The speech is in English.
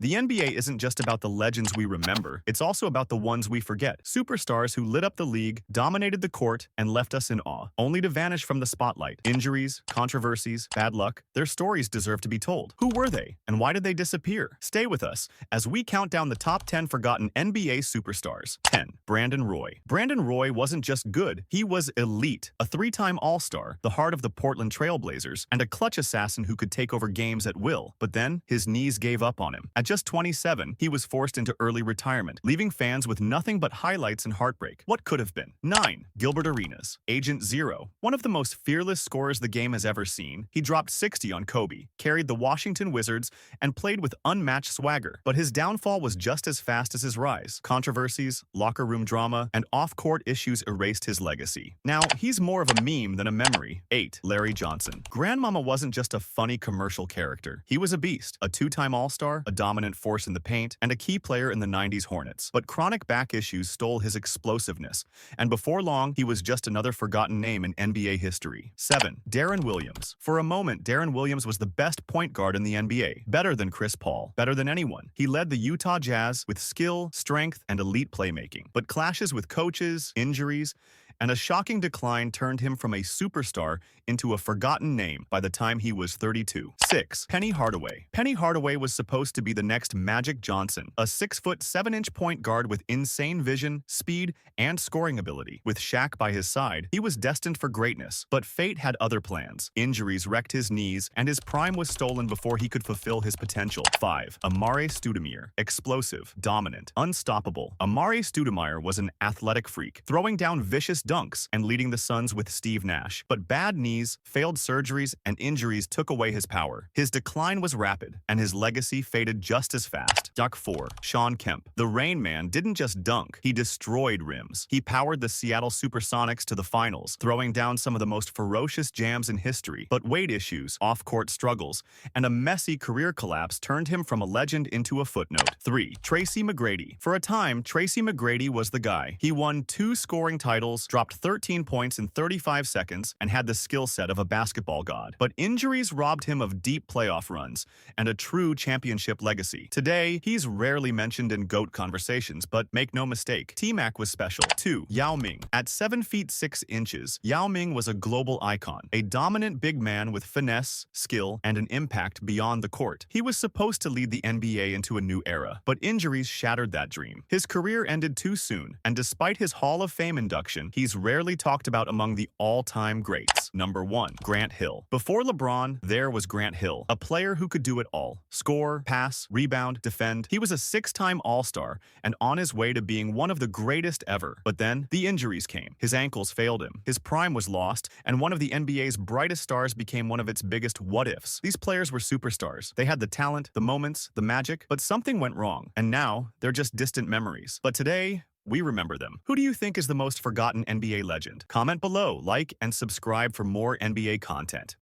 The NBA isn't just about the legends we remember, it's also about the ones we forget. Superstars who lit up the league, dominated the court, and left us in awe, only to vanish from the spotlight. Injuries, controversies, bad luck, their stories deserve to be told. Who were they, and why did they disappear? Stay with us as we count down the top 10 forgotten NBA superstars. 10. Brandon Roy. Brandon Roy wasn't just good, he was elite. A three-time All-Star, the heart of the Portland Trail Blazers, and a clutch assassin who could take over games at will. But then, his knees gave up on him. At just 27, he was forced into early retirement, leaving fans with nothing but highlights and heartbreak. What could have been? 9. Gilbert Arenas. Agent Zero. One of the most fearless scorers the game has ever seen, he dropped 60 on Kobe, carried the Washington Wizards, and played with unmatched swagger. But his downfall was just as fast as his rise. Controversies, locker room drama, and off-court issues erased his legacy. Now, he's more of a meme than a memory. 8. Larry Johnson. Grandmama wasn't just a funny commercial character. He was a beast, a two-time All-Star, a dominant force in the paint, and a key player in the 90s Hornets. But chronic back issues stole his explosiveness, and before long, he was just another forgotten name in NBA history. 7. Darren Williams. For a moment, Darren Williams was the best point guard in the NBA. Better than Chris Paul. Better than anyone. He led the Utah Jazz with skill, strength, and elite playmaking. But clashes with coaches, injuries, and a shocking decline turned him from a superstar into a forgotten name by the time he was 32. 6. Penny Hardaway. Penny Hardaway was supposed to be the next Magic Johnson, a 6-foot 7-inch point guard with insane vision, speed, and scoring ability. With Shaq by his side, he was destined for greatness, but fate had other plans. Injuries wrecked his knees, and his prime was stolen before he could fulfill his potential. 5. Amare Stoudemire. Explosive, dominant, unstoppable. Amare Stoudemire was an athletic freak, throwing down vicious dunks and leading the Suns with Steve Nash. But bad knees, failed surgeries, and injuries took away his power. His decline was rapid, and his legacy faded just as fast. Duck 4. Shawn Kemp. The Rain Man didn't just dunk, he destroyed rims. He powered the Seattle Supersonics to the finals, throwing down some of the most ferocious jams in history. But weight issues, off-court struggles, and a messy career collapse turned him from a legend into a footnote. 3. Tracy McGrady. For a time, Tracy McGrady was the guy. He won 2 scoring titles, dropped 13 points in 35 seconds, and had the skill set of a basketball god. But injuries robbed him of deep playoff runs and a true championship legacy. Today, he's rarely mentioned in GOAT conversations, but make no mistake, T-Mac was special. 2. Yao Ming. At 7 feet 6 inches, Yao Ming was a global icon, a dominant big man with finesse, skill, and an impact beyond the court. He was supposed to lead the NBA into a new era, but injuries shattered that dream. His career ended too soon, and despite his Hall of Fame induction, he's rarely talked about among the all-time greats. Number 1. Grant Hill. Before LeBron, there was Grant Hill, a player who could do it all. Score, pass, rebound, defend. He was a 6-time All-Star and on his way to being one of the greatest ever. But then, the injuries came. His ankles failed him. His prime was lost, and one of the NBA's brightest stars became one of its biggest what-ifs. These players were superstars. They had the talent, the moments, the magic, but something went wrong, and now they're just distant memories. But today, we remember them. Who do you think is the most forgotten NBA legend? Comment below, like, and subscribe for more NBA content.